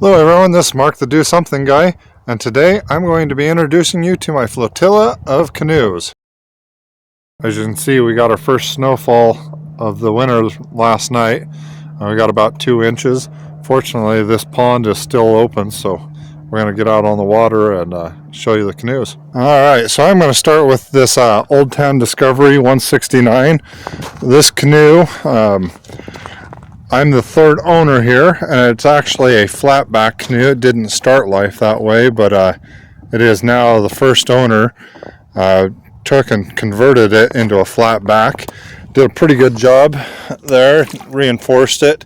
Hello everyone, this is Mark the Do Something Guy, and today I'm going to be introducing you to my flotilla of canoes. As you can see, we got our first snowfall of the winter last night. We got about 2 inches. Fortunately, this pond is still open, so we're going to get out on the water and show you the canoes. Alright, so I'm going to start with this Old Town Discovery 169. This canoe, I'm the third owner here, and it's actually a flatback canoe. It didn't start life that way, but it is now. The first owner took and converted it into a flatback. Did a pretty good job there, reinforced it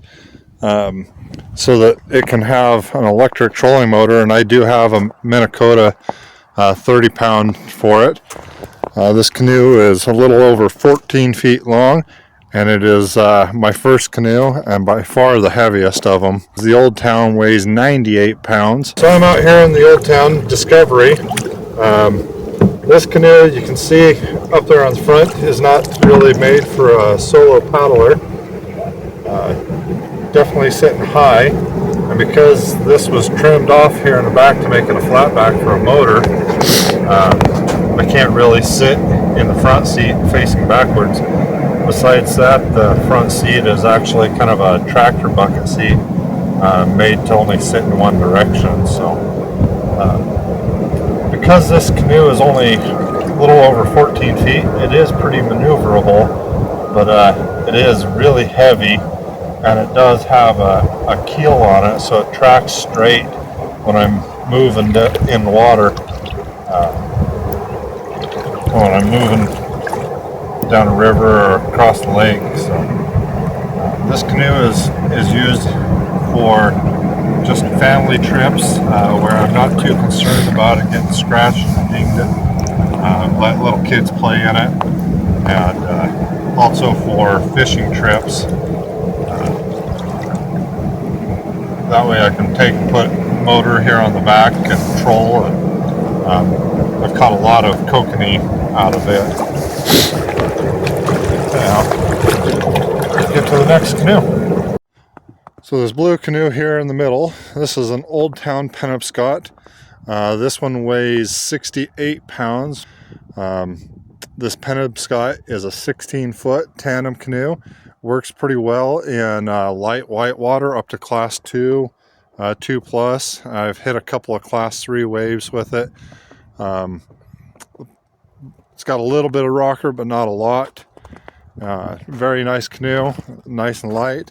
so that it can have an electric trolling motor, and I do have a Minnesota 30-pound for it. This canoe is a little over 14 feet long, and it is my first canoe and by far the heaviest of them. The Old Town weighs 98 pounds. So I'm out here in the Old Town Discovery. This canoe, you can see up there on the front, is not really made for a solo paddler. Definitely sitting high, and because this was trimmed off here in the back to make it a flatback for a motor, I can't really sit in the front seat facing backwards. Besides that, the front seat is actually kind of a tractor bucket seat, made to only sit in one direction. So because this canoe is only a little over 14 feet, it is pretty maneuverable, but it is really heavy, and it does have a keel on it, so it tracks straight when I'm moving in the water. When I'm moving down a river or across the lake. So this canoe is used for just family trips where I'm not too concerned about it getting scratched and dinged. Let little kids play in it, and also for fishing trips. That way I can take and put motor here on the back and troll, and I've caught a lot of kokanee out of it. Now, let's get to the next canoe. So this blue canoe here in the middle, this is an Old Town Penobscot. This one weighs 68 pounds. This Penobscot is a 16-foot tandem canoe. Works pretty well in light whitewater up to class 2, 2 plus. I've hit a couple of class 3 waves with it. It's got a little bit of rocker, but not a lot. Very nice canoe, nice and light.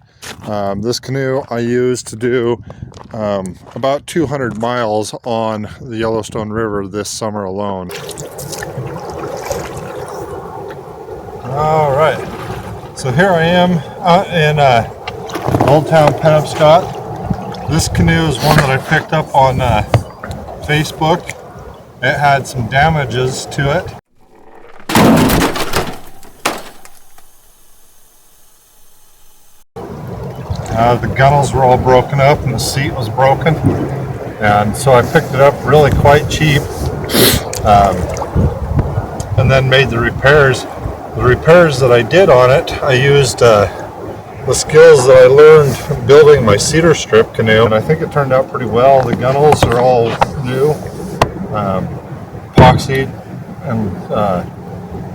This canoe I used to do about 200 miles on the Yellowstone River this summer alone. All right, so here I am out in Old Town Penobscot. This canoe is one that I picked up on Facebook. It had some damages to it. The gunnels were all broken up and the seat was broken, and so I picked it up really quite cheap, and then made the repairs. The repairs that I did on it, I used the skills that I learned building my cedar strip canoe, and I think it turned out pretty well. The gunnels are all new, epoxied, and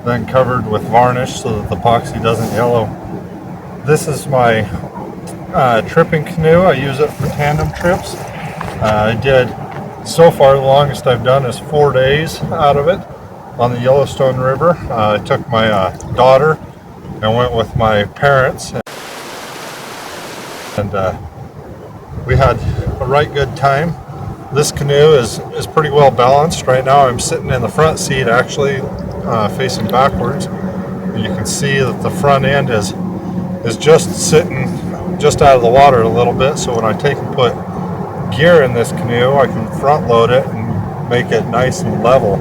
then covered with varnish so that the epoxy doesn't yellow. This is my tripping canoe. I use it for tandem trips. I did, so far the longest I've done is 4 days out of it on the Yellowstone River. I took my daughter and went with my parents, and we had a right good time. This canoe is pretty well balanced. Right now I'm sitting in the front seat, actually facing backwards. You can see that the front end is just sitting just out of the water a little bit, so when I take and put gear in this canoe, I can front load it and make it nice and level.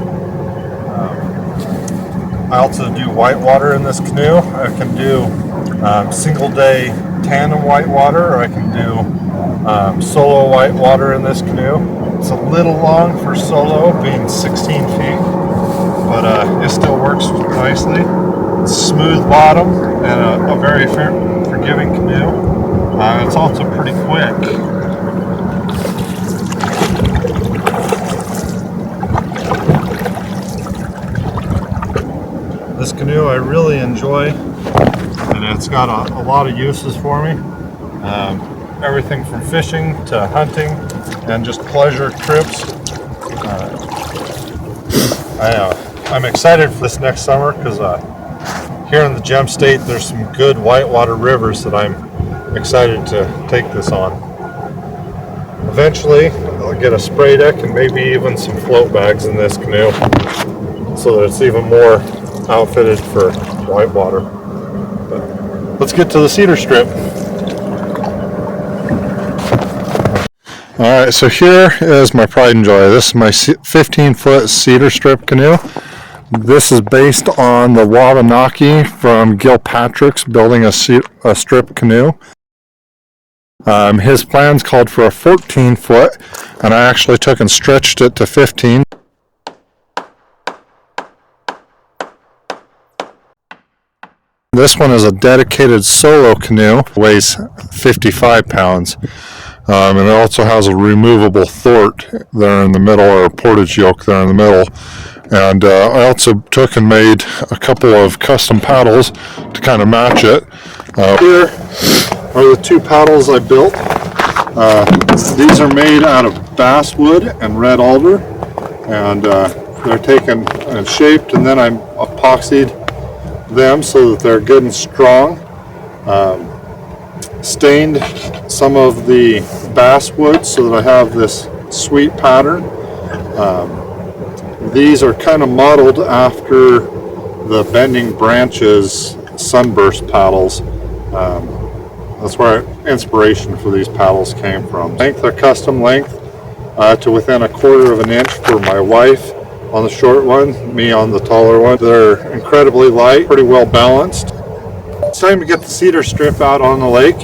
I also do whitewater in this canoe. I can do single day tandem whitewater, or I can do solo whitewater in this canoe. It's a little long for solo, being 16 feet, but it still works nicely. It's smooth bottom and a very forgiving canoe. It's also pretty quick. canoe I really enjoy, and it's got a lot of uses for me. Everything from fishing to hunting and just pleasure trips. I'm excited for this next summer because here in the Gem State there's some good whitewater rivers that I'm excited to take this on. Eventually I'll get a spray deck and maybe even some float bags in this canoe so that it's even more outfitted for whitewater. But let's get to the cedar strip. Alright, so here is my pride and joy. This is my 15-foot cedar strip canoe. This is based on the Wabanaki from Gilpatrick's building a strip canoe. His plans called for a 14-foot, and I actually took and stretched it to 15. This one is a dedicated solo canoe, weighs 55 pounds. And it also has a removable thwart there in the middle, or a portage yoke there in the middle. And I also took and made a couple of custom paddles to kind of match it. Here are the two paddles I built. These are made out of basswood and red alder, and they're taken and shaped, and then I epoxied them so that they're good and strong. Stained some of the basswood so that I have this sweet pattern. These are kind of modeled after the Bending Branches sunburst paddles. That's where inspiration for these paddles came from. Length are custom length to within 1/4 of an inch for my wife on the short one, me on the taller one. They're incredibly light, pretty well balanced. It's time to get the cedar strip out on the lake.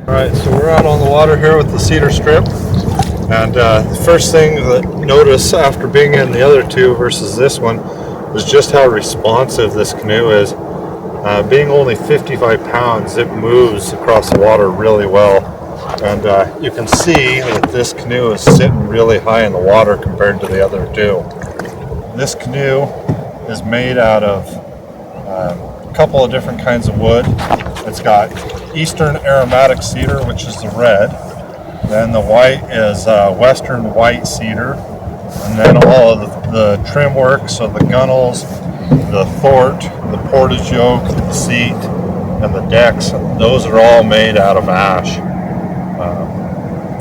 Alright, so we're out on the water here with the cedar strip, and the first thing that I notice after being in the other two versus this one is just how responsive this canoe is. Being only 55 pounds, it moves across the water really well, and you can see that this canoe is sitting really high in the water compared to the other two. This canoe is made out of a couple of different kinds of wood. It's got Eastern aromatic cedar, which is the red. Then the white is Western white cedar. And then all of the trim work, so the gunnels, the thwart, the portage yoke, the seat, and the decks, those are all made out of ash.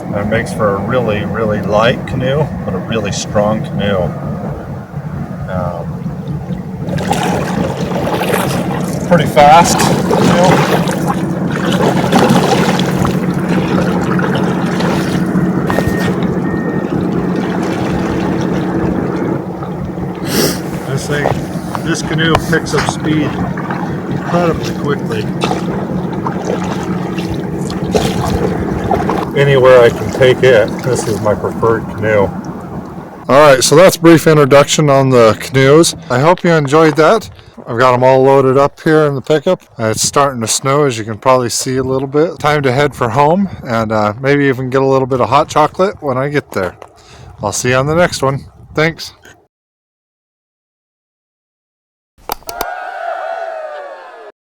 And it makes for a really, really light canoe, but a really strong canoe. Pretty fast canoe. This canoe picks up speed incredibly quickly. Anywhere I can take it, this is my preferred canoe. Alright, so that's a brief introduction on the canoes. I hope you enjoyed that. I've got them all loaded up here in the pickup. It's starting to snow, as you can probably see a little bit. Time to head for home, and maybe even get a little bit of hot chocolate when I get there. I'll see you on the next one. Thanks.